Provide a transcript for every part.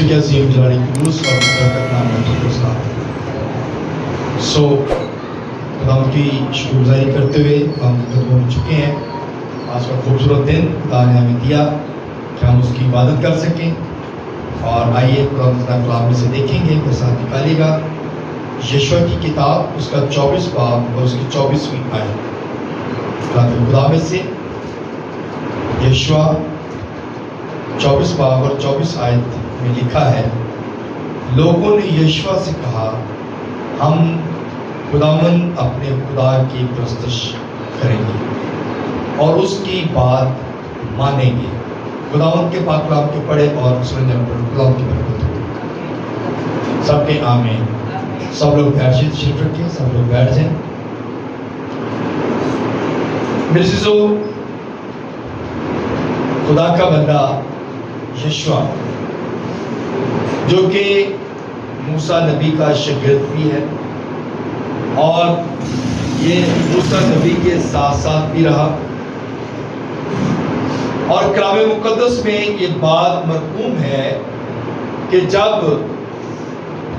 یسوع کے عظیم جلال قدوس اور برکت نام میں پرستان ہے۔ خدا کی شکر گزاری کرتے ہوئے ہم پہنچ چکے ہیں۔ آج کا خوبصورت دن خدا نے ہمیں دیا کہ ہم اس کی عبادت کر سکیں، اور آئیے قرآن کلام میں سے دیکھیں گے، میرے ساتھ نکالیے گا یشوع کی کتاب، اس کا 24 باب اور اس کی 24ویں آیت۔ کلام خدا میں سے یشوع 24 باب اور 24 آیت میں لکھا ہے، لوگوں نے یشوع سے کہا، ہم خداوند اپنے خدا کی پرستش کریں گے اور اس کی بات مانیں گے۔ خداوند کے پاک کلام کے پڑھے اور سننے پر خداوند کی برکت ہو۔ سب کے آمین۔ سب لوگ تشریف رکھیں، سب لوگ بیٹھ جائیں۔ میرے عزیزو، خدا کا بندہ یشوع جو کہ موسیٰ نبی کا شاگرد بھی ہے، اور یہ موسیٰ نبی کے ساتھ ساتھ بھی رہا، اور کلام مقدس میں یہ بات مرقوم ہے کہ جب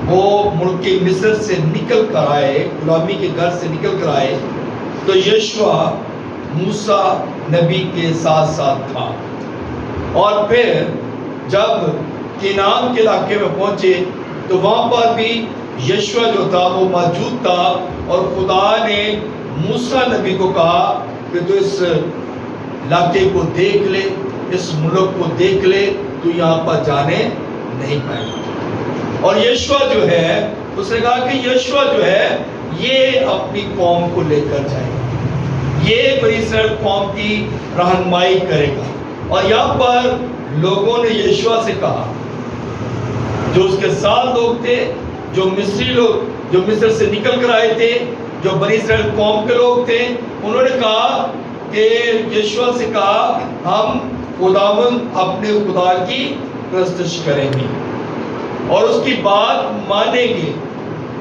وہ ملک مصر سے نکل کر آئے، غلامی کے گھر سے نکل کر آئے، تو یشوع موسیٰ نبی کے ساتھ ساتھ تھا، اور پھر جب کینان کے علاقے میں پہنچے تو وہاں پر بھی یشوع جو تھا وہ موجود تھا، اور خدا نے موسیٰ نبی کو کہا کہ تو اس علاقے کو دیکھ لے، اس ملک کو دیکھ لے، تو یہاں پر جانے نہیں پائے گا۔ اور یشوع جو ہے، اس نے کہا کہ یشوع جو ہے یہ اپنی قوم کو لے کر جائے گا، یہ بنی اسرائیل قوم کی رہنمائی کرے گا۔ اور یہاں پر لوگوں نے یشوع سے کہا، جو اس کے ساتھ لوگ تھے، جو مصری لوگ جو مصر سے نکل کر آئے تھے، جو بنی اسرائیل قوم کے لوگ تھے، انہوں نے کہا کہ یشوع سے کہا، ہم خداوند اپنے خدا کی پرستش کریں گے اور اس کی بات مانیں گے۔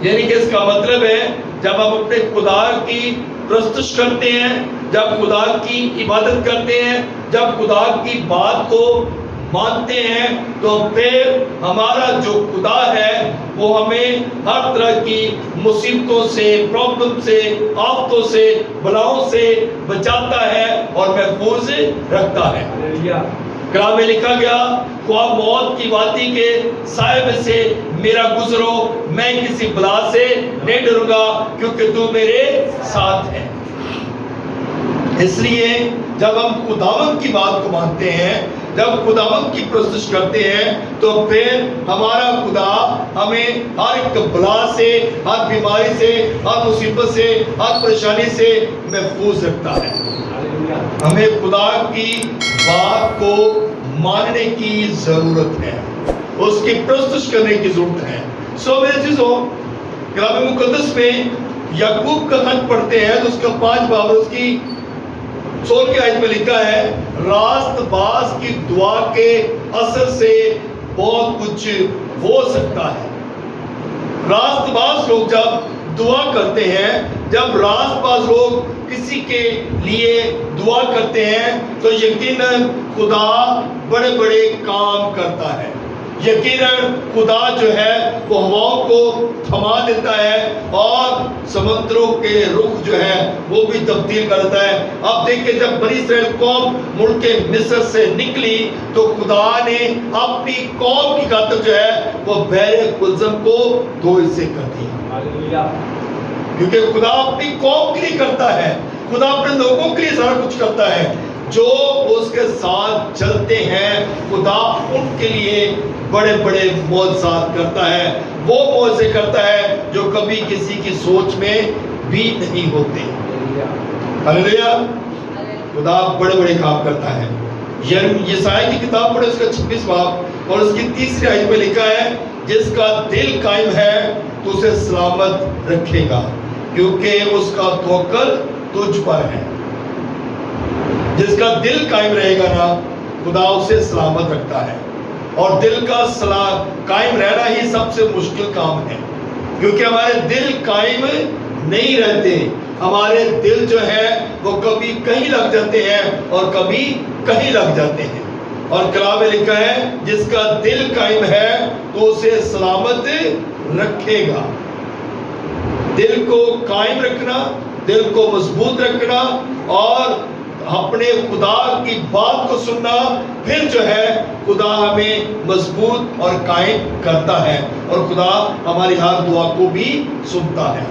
یعنی کہ اس کا مطلب ہے جب آپ اپنے خدا کی پرستش کرتے ہیں، جب خدا کی عبادت کرتے ہیں، جب خدا کی بات کو مانتے ہیں، تو پھر ہمارا جو خدا ہے وہ ہمیں ہر طرح کی مصیبتوں سے، پرابلم سے، آفتوں سے، بلاؤں سے بچاتا ہے اور محفوظ رکھتا ہے۔ کلام میں لکھا گیا، خواہ موت کی وادی کے سائے میں سے میرا گزرو، میں کسی بلا سے نہیں ڈروں گا، کیونکہ تو میرے ساتھ ہے۔ اس لیے جب ہم خداوند کی بات کو مانتے ہیں، جب خداوند کی پرستش کرتے ہیں، تو پھر ہمارا خدا ہمیں ہر ایک بلا سے، ہر بیماری سے، ہر مصیبت سے، ہر پریشانی سے محفوظ رکھتا ہے۔ ہمیں خدا کی بات کو ماننے کی ضرورت ہے، اس کی پرستش کرنے کی ضرورت ہے۔ میرے چیزوں، کلام مقدس میں یعقوب کا خط پڑھتے ہیں تو اس کا 5 باب اس کی 16 کی آیت میں لکھا ہے، راست باز کی دعا کے اثر سے بہت کچھ ہو سکتا ہے۔ راست باز لوگ جب دعا کرتے ہیں، جب راست باز لوگ کسی کے لیے دعا کرتے ہیں، تو یقیناً خدا بڑے بڑے کام کرتا ہے۔ یقیناً خدا جو ہے وہ ہواؤں کو تھما دیتا ہے، اور سمندروں کے رخ جو ہے وہ بھی تبدیل کر دیتا ہے۔ آپ دیکھیں، جب بنی اسرائیل قوم ملک مصر سے نکلی تو خدا نے اپنی قوم کی خاطر جو ہے وہ بحر قلزم کو 2 حصے کر دیا، کیونکہ خدا اپنی قوم کے لیے کرتا ہے، خدا اپنے لوگوں کے لیے سارا کچھ کرتا ہے۔ جو اس کے ساتھ چلتے ہیں، خدا ان کے لیے بڑے بڑے معجزات کرتا ہے، وہ معجزے کرتا ہے جو کبھی کسی کی سوچ میں بھی نہیں ہوتے۔ ہلیلویا! خدا بڑے بڑے کام کرتا ہے۔ یسایا کی کتاب پڑھے، اس کا 26 باب اور اس کی 3 آیت میں لکھا ہے، جس کا دل قائم ہے تو اسے سلامت رکھے گا، کیونکہ اس کا توکل تجھ پر ہے۔ جس کا دل قائم رہے گا نا، خدا اسے سلامت رکھتا ہے، اور دل کا قائم رہنا ہی سب سے مشکل کام ہے، کیونکہ ہمارے دل قائم نہیں رہتے، ہمارے دل جو ہے وہ کبھی کہیں لگ جاتے ہیں اور کبھی کہیں لگ جاتے ہیں۔ اور کلام میں لکھا ہے جس کا دل قائم ہے تو اسے سلامت رکھے گا۔ دل کو قائم رکھنا، دل کو مضبوط رکھنا اور اپنے خدا کی بات کو سننا، پھر جو ہے خدا ہمیں مضبوط اور قائم کرتا ہے اور خدا ہماری ہر دعا کو بھی سنتا ہے۔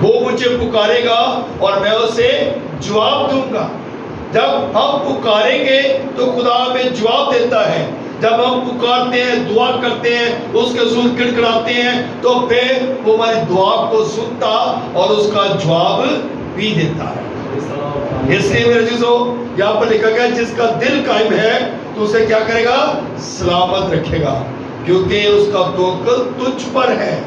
وہ مجھے پکارے گا اور میں اسے جواب دوں گا۔ جب ہم پکاریں گے تو خدا ہمیں جواب دیتا ہے۔ جب ہم پکارتے ہیں، دعا کرتے ہیں، اس کے حضور کڑکڑاتے ہیں تو پھر وہ ہماری دعا کو سنتا اور اس کا جواب بھی دیتا ہے۔ اس لیے میرے عزیزو یہاں پر لکھا گیا جس کا دل قائم ہے تو اسے کیا کرے گا؟ سلامت رکھے گا، کیونکہ اس کا توکل تجھ پر ہے۔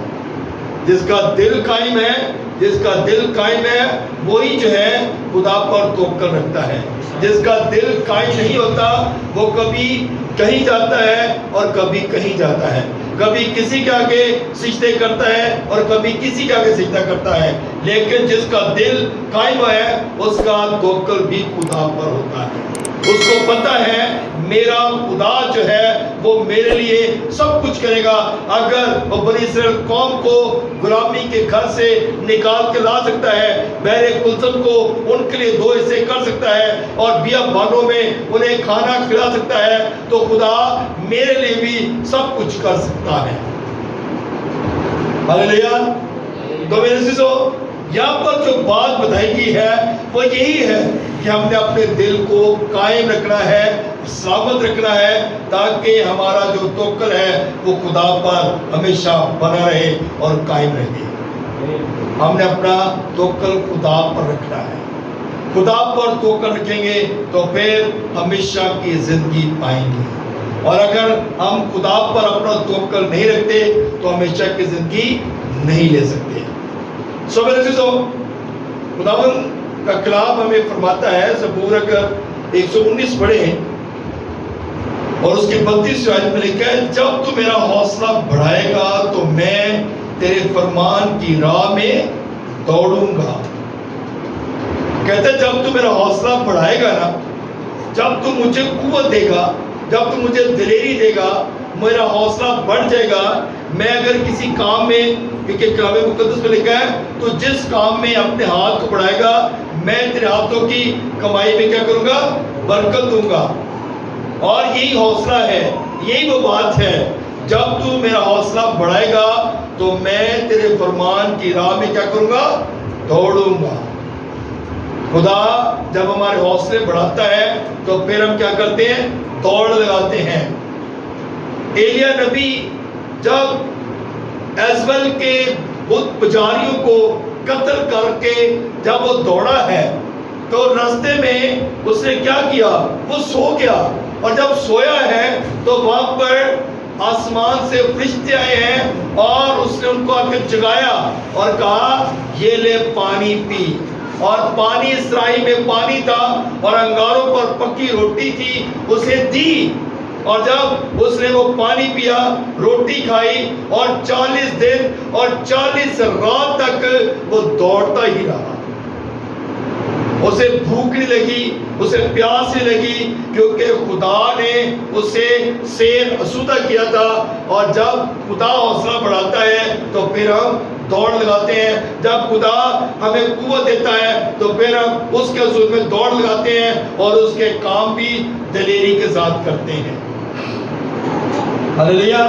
جس کا دل قائم ہے، جس کا دل قائم ہے وہی جو ہے خدا پر توکل رکھتا ہے۔ جس کا دل قائم نہیں ہوتا وہ کبھی کہیں جاتا ہے اور کبھی کہیں جاتا ہے، کبھی کسی کے آگے سجدے کرتا ہے اور کبھی کسی کے آگے سجدہ کرتا ہے، لیکن جس کا دل قائم ہے اس کا توکل بھی خدا پر ہوتا ہے۔ اس کو پتا ہے میرا خدا جو ہے وہ میرے لیے سب کچھ کرے گا۔ اگر وہ بنی اسرائیل قوم کو غلامی کے گھر سے نکال کے لا سکتا ہے، بحر کلثم کو ان کے لیے 2 حصے کر سکتا ہے اور بیابانوں میں انہیں کھانا کھلا سکتا ہے، تو خدا میرے لیے بھی سب کچھ کر سکتا ہے۔ ہاللیلویا۔ تو میرے عزیزو یہاں پر جو بات بتائی گئی ہے وہ یہی ہے کہ ہم نے اپنے دل کو قائم رکھنا ہے، سلامت رکھنا ہے، تاکہ ہمارا جو توکل ہے وہ خدا پر ہمیشہ بنا رہے اور قائم رہے۔ ہم نے اپنا توکل خدا پر رکھنا ہے۔ خدا پر توکل رکھیں گے تو پھر ہمیشہ کی زندگی پائیں گے، اور اگر ہم خدا پر اپنا توکل نہیں رکھتے تو ہمیشہ کی زندگی نہیں لے سکتے۔ سو میرے عزیزو خداوند کا کلام ہمیں فرماتا ہے، زبور اگر 119 پڑھیں اور اس کی 32 آیت میں لکھا ہے جب تو میرا حوصلہ بڑھائے گا تو میں تیرے فرمان کی راہ میں دوڑوں گا۔ کہتے ہیں جب تو میرا حوصلہ بڑھائے گا نا، جب تو مجھے قوت دے گا، جب تو مجھے دلیری دے گا، میرا حوصلہ بڑھ جائے گا۔ میں اگر کسی کام میں، کیونکہ کلام مقدس میں لکھا ہے تو جس کام میں اپنے ہاتھ کو بڑھائے گا میں تیرے ہاتھوں کی کمائی میں کیا کروں گا؟ برکت دوں گا۔ اور یہی حوصلہ ہے، یہی وہ بات ہے، جب تو میرا حوصلہ بڑھائے گا تو میں تیرے فرمان کی راہ میں کیا کروں گا؟ دوڑوں گا۔ خدا جب ہمارے حوصلے بڑھاتا ہے تو پھر ہم کیا کرتے ہیں؟ دوڑ لگاتے ہیں۔ ایلیا نبی جب ایزبل کے بت پجاریوں کو قتل کر کے جب وہ دوڑا ہے تو راستے میں اس نے کیا کیا؟ وہ سو گیا، اور جب سویا ہے تو وہاں پر آسمان سے فرشتے آئے ہیں اور اس نے ان کو آ کے جگایا اور کہا یہ لے پانی پی۔ اور پانی اسرائیل میں پانی تھا اور انگاروں پر پکی روٹی تھی، اسے دی، اور جب اس نے وہ پانی پیا، روٹی کھائی، اور 40 دن اور 40 رات تک وہ دوڑتا ہی رہا۔ اسے بھوک نہیں لگی، اسے پیاس نہیں لگی، کیونکہ خدا نے اسے سیر آسودہ کیا تھا۔ اور جب خدا حوصلہ بڑھاتا ہے تو پھر ہم دوڑ لگاتے ہیں، جب خدا ہمیں قوت دیتا ہے تو پھر ہم اس کے حضور میں دوڑ لگاتے ہیں اور اس کے کام بھی دلیری کے ساتھ کرتے ہیں۔ ہاللیلویا۔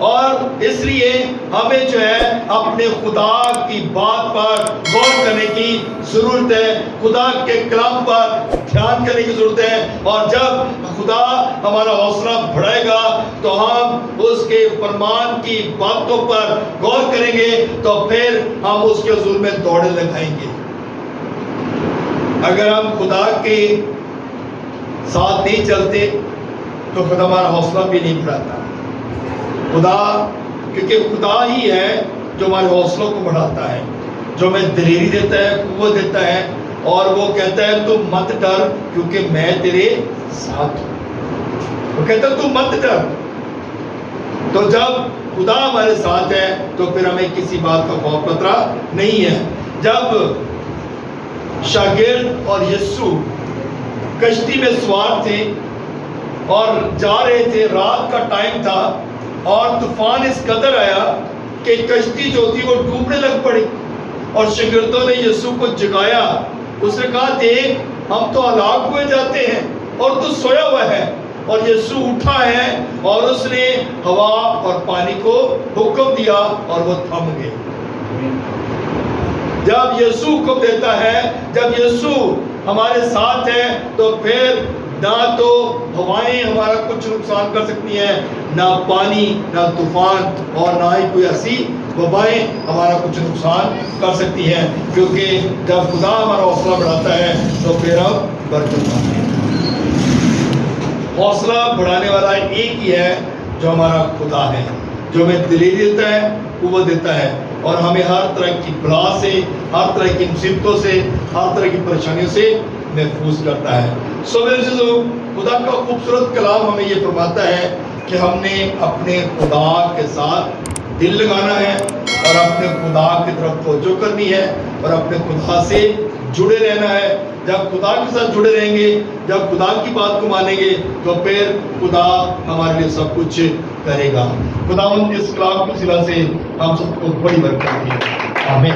اور اس لیے ہمیں جو ہے اپنے خدا کی بات پر غور کرنے کی ضرورت ہے، خدا کے کلام پر دھیان کرنے کی ضرورت ہے، اور جب خدا ہمارا حوصلہ بڑھائے گا تو ہم اس کے فرمان کی باتوں پر غور کریں گے تو پھر ہم اس کے حضور میں دوڑے لگائیں گے۔ اگر ہم خدا کے ساتھ نہیں چلتے تو خدا ہمارا حوصلہ بھی نہیں بڑھاتا۔ خدا، کیونکہ خدا ہی ہے جو ہمارے حوصلوں کو بڑھاتا ہے، جو ہمیں دلیری دیتا ہے، قوت دیتا ہے، اور وہ کہتا ہے تم مت ڈر کیونکہ میں تیرے ساتھ ہوں۔ وہ کہتا ہے تم مت ڈر۔ تو جب خدا ہمارے ساتھ ہے تو پھر ہمیں کسی بات کا خوف خطرہ نہیں ہے۔ جب شاگرد اور یسوع کشتی میں سوار تھے اور جا رہے تھے، رات کا ٹائم تھا اور طوفان اس قدر آیا کہ کشتی جو تھی وہ ڈوبنے لگ پڑی، اور شاگردوں نے یسوع کو جگایا۔ اس نے کہا دیکھ ہم تو ہلاک ہوئے جاتے ہیں اور تو سویا ہوا ہے۔ اور یسوع اٹھا ہے اور اس نے ہوا اور پانی کو حکم دیا اور وہ تھم گئے۔ جب یسوع حکم دیتا ہے، جب یسوع ہمارے ساتھ ہے، تو پھر نہ تو ہوائیں ہمارا کچھ نقصان کر سکتی ہیں، نہ پانی، نہ طوفان، اور نہ ہی کوئی ایسی وبائیں ہمارا کچھ نقصان کر سکتی ہیں، کیونکہ جب خدا ہمارا حوصلہ بڑھاتا ہے تو پھر ہم برکت پاتے ہیں۔ حوصلہ بڑھانے والا ایک ہی ہے جو ہمارا خدا ہے، جو ہمیں دلیری دیتا ہے، قوت دیتا ہے، اور ہمیں ہر طرح کی بلا سے، ہر طرح کی مصیبتوں سے، ہر طرح کی پریشانیوں سے محفوظ کرتا ہے۔ سو میرے عزیزو، خدا کا خوبصورت کلام ہمیں یہ فرماتا ہے کہ ہم نے اپنے خدا کے ساتھ دل لگانا ہے اور اپنے خدا کی طرف توجہ کرنی ہے اور اپنے خدا سے جڑے رہنا ہے۔ جب خدا کے ساتھ جڑے رہیں گے، جب خدا کی بات کو مانیں گے، تو پھر خدا ہمارے لیے سب کچھ کرے گا۔ خدا اس کلام کی صلہ سے ہم سب کو بڑی برکت دے۔ آمین۔